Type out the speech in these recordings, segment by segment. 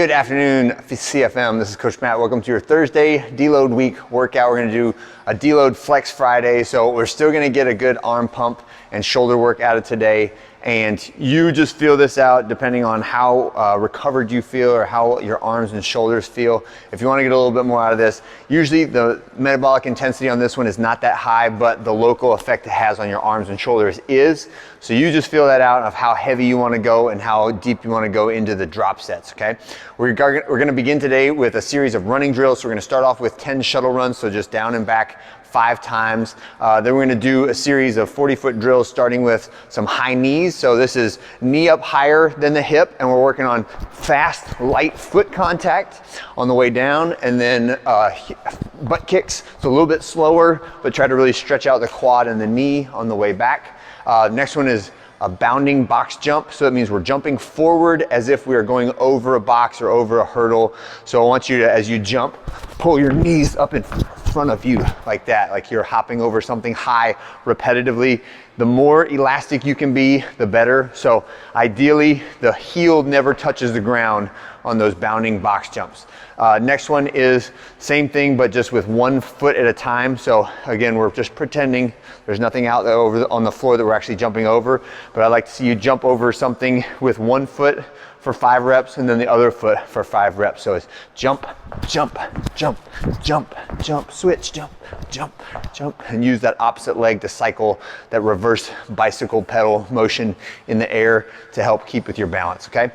Good afternoon, CFM. This is Coach Matt. Welcome to your Thursday deload week workout. We're going to do a deload flex Friday, so we're still going to get a good arm pump and shoulder work out of today. And you just feel this out depending on how recovered you feel or how your arms and shoulders feel. If you want to get a little bit more out of this, usually the metabolic intensity on this one is not that high, but the local effect it has on your arms and shoulders is. So you just feel that out of how heavy you want to go and how deep you want to go into the drop sets, okay? We're going to begin today with a series of running drills. So we're going to start off with 10 shuttle runs, so just down and back 5 times. Then we're going to do a series of 40-foot drills starting with some high knees. So this is knee up higher than the hip, and we're working on fast, light foot contact on the way down, and then butt kicks. So a little bit slower, but try to really stretch out the quad and the knee on the way back. Next one is a bounding box jump. So that means we're jumping forward as if we are going over a box or over a hurdle. So I want you to, as you jump, pull your knees up in front of you like that, like you're hopping over something high repetitively. The more elastic you can be, the better. So ideally, the heel never touches the ground on those bounding box jumps. Next one is same thing, but just with 1 foot at a time. So again, we're just pretending there's nothing out there on the floor that we're actually jumping over, but I'd like to see you jump over something with 1 foot for 5 reps and then the other foot for 5 reps. So it's jump, jump, jump, jump, jump, switch, jump, jump, jump, and use that opposite leg to cycle that reverse bicycle pedal motion in the air to help keep with your balance, okay?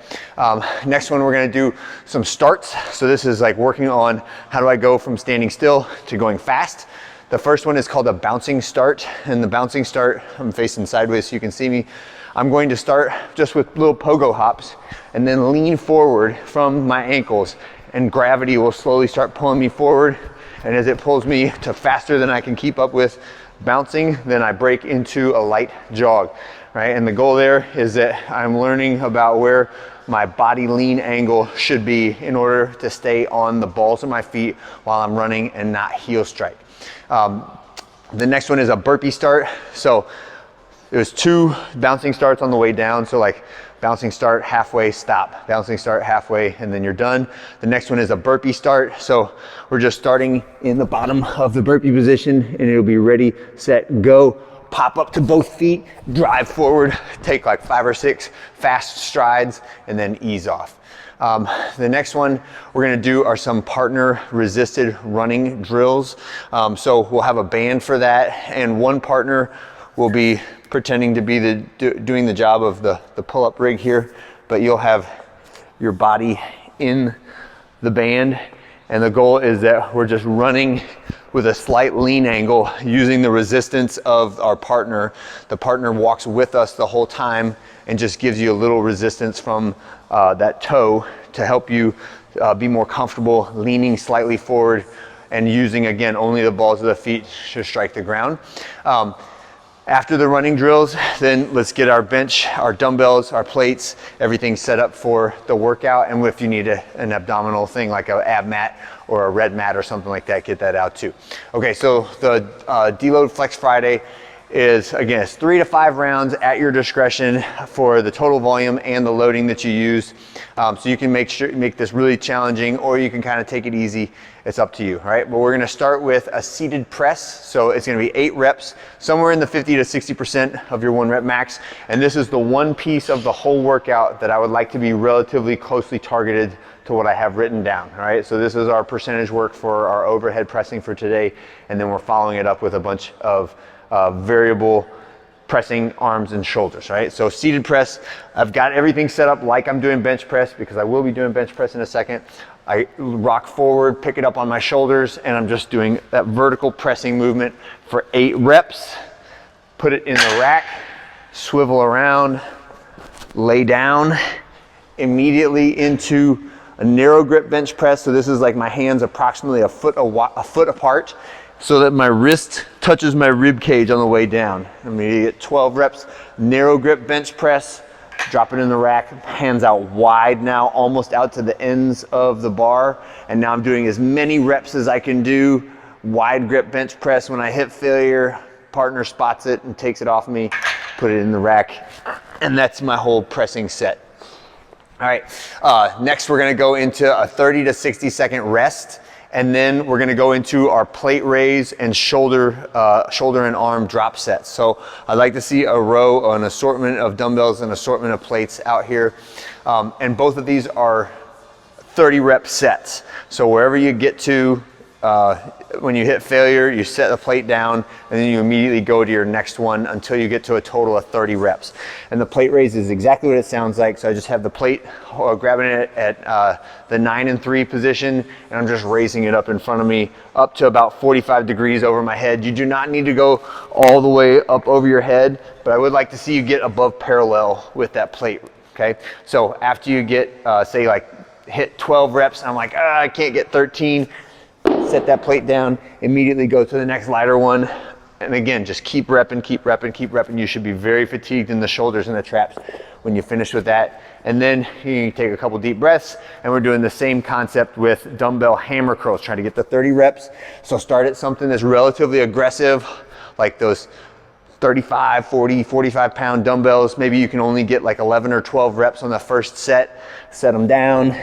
Next one, we're gonna do some starts. So this is like working on how do I go from standing still to going fast. The first one is called a bouncing start, and the bouncing start, I'm facing sideways so you can see me. I'm going to start just with little pogo hops and then lean forward from my ankles, and gravity will slowly start pulling me forward. And as it pulls me to faster than I can keep up with bouncing, then I break into a light jog, right? And the goal there is that I'm learning about where my body lean angle should be in order to stay on the balls of my feet while I'm running and not heel strike. The next one is a burpee start. So there's 2 bouncing starts on the way down. So like bouncing start, halfway, stop. Bouncing start, halfway, and then you're done. The next one is a burpee start. So we're just starting in the bottom of the burpee position, and it'll be ready, set, go. Pop up to both feet, drive forward, take like 5 or 6 fast strides, and then ease off. The next one we're gonna do are some partner resisted running drills. So we'll have a band for that, and one partner will be pretending to be doing the job of the pull-up rig here, but you'll have your body in the band, and the goal is that we're just running with a slight lean angle using the resistance of our partner. The partner walks with us the whole time and just gives you a little resistance from that toe to help you be more comfortable leaning slightly forward and using, again, only the balls of the feet to strike the ground. After the running drills, then let's get our bench, our dumbbells, our plates, everything set up for the workout. And if you need an abdominal thing like an ab mat or a red mat or something like that, get that out too. Okay, so the deload flex Friday is, again, it's 3 to 5 rounds at your discretion for the total volume and the loading that you use. So you can make this really challenging, or you can kind of take it easy. It's up to you, right? But we're gonna start with a seated press. So it's gonna be 8 reps, somewhere in the 50 to 60% of your 1 rep max. And this is the one piece of the whole workout that I would like to be relatively closely targeted to what I have written down, all right? So this is our percentage work for our overhead pressing for today. And then we're following it up with a bunch of variable pressing arms and shoulders, right? So seated press, I've got everything set up like I'm doing bench press, because I will be doing bench press in a second. I rock forward, pick it up on my shoulders, and I'm just doing that vertical pressing movement for 8 reps. Put it in the rack, swivel around, lay down, immediately into a narrow grip bench press. So this is like my hands approximately a foot apart, so that my wrist touches my rib cage on the way down. I'm gonna get 12 reps, narrow grip bench press, drop it in the rack, hands out wide now, almost out to the ends of the bar. And now I'm doing as many reps as I can do. Wide grip bench press. When I hit failure, partner spots it and takes it off me, put it in the rack. And that's my whole pressing set. All right, next we're gonna go into a 30 to 60 second rest, and then we're gonna go into our plate raise and shoulder and arm drop sets. So I'd like to see a row, an assortment of dumbbells and assortment of plates out here. And both of these are 30 rep sets. So wherever you get to, when you hit failure, you set the plate down and then you immediately go to your next one until you get to a total of 30 reps. And the plate raise is exactly what it sounds like. So I just have the plate, grabbing it at the 9 and 3 position, and I'm just raising it up in front of me up to about 45 degrees over my head. You do not need to go all the way up over your head, but I would like to see you get above parallel with that plate, okay? So after you get, say like hit 12 reps, I'm like, I can't get 13, set that plate down, immediately go to the next lighter one. And again, just keep repping, keep repping, keep repping. You should be very fatigued in the shoulders and the traps when you finish with that. And then you take a couple deep breaths, and we're doing the same concept with dumbbell hammer curls, trying to get to 30 reps. So start at something that's relatively aggressive, like those 35, 40, 45 pound dumbbells. Maybe you can only get like 11 or 12 reps on the first set. Set them down,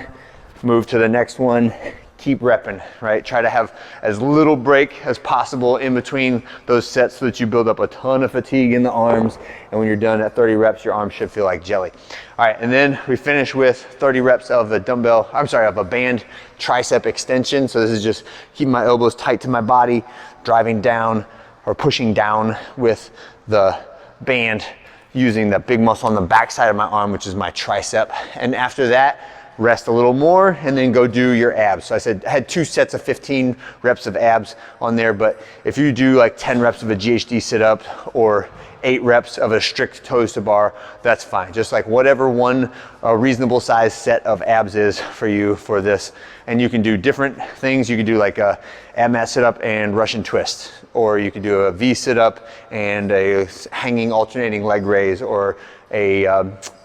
move to the next one. Keep repping, right? Try to have as little break as possible in between those sets so that you build up a ton of fatigue in the arms. And when you're done at 30 reps, your arms should feel like jelly. All right, and then we finish with 30 reps of a of a band tricep extension. So this is just keeping my elbows tight to my body, driving down or pushing down with the band, using the big muscle on the back side of my arm, which is my tricep. And after that, rest a little more and then go do your abs. So I had 2 sets of 15 reps of abs on there, but if you do like 10 reps of a GHD sit-up or 8 reps of a strict toes to bar, that's fine. Just like whatever one reasonable size set of abs is for you for this. And you can do different things. You can do like a ab mat sit-up and Russian twist, or you can do a V sit-up and a hanging alternating leg raise, or a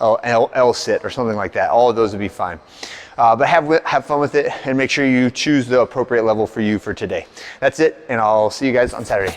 L sit or something like that. All of those would be fine. But have fun with it and make sure you choose the appropriate level for you for today. That's it, and I'll see you guys on Saturday.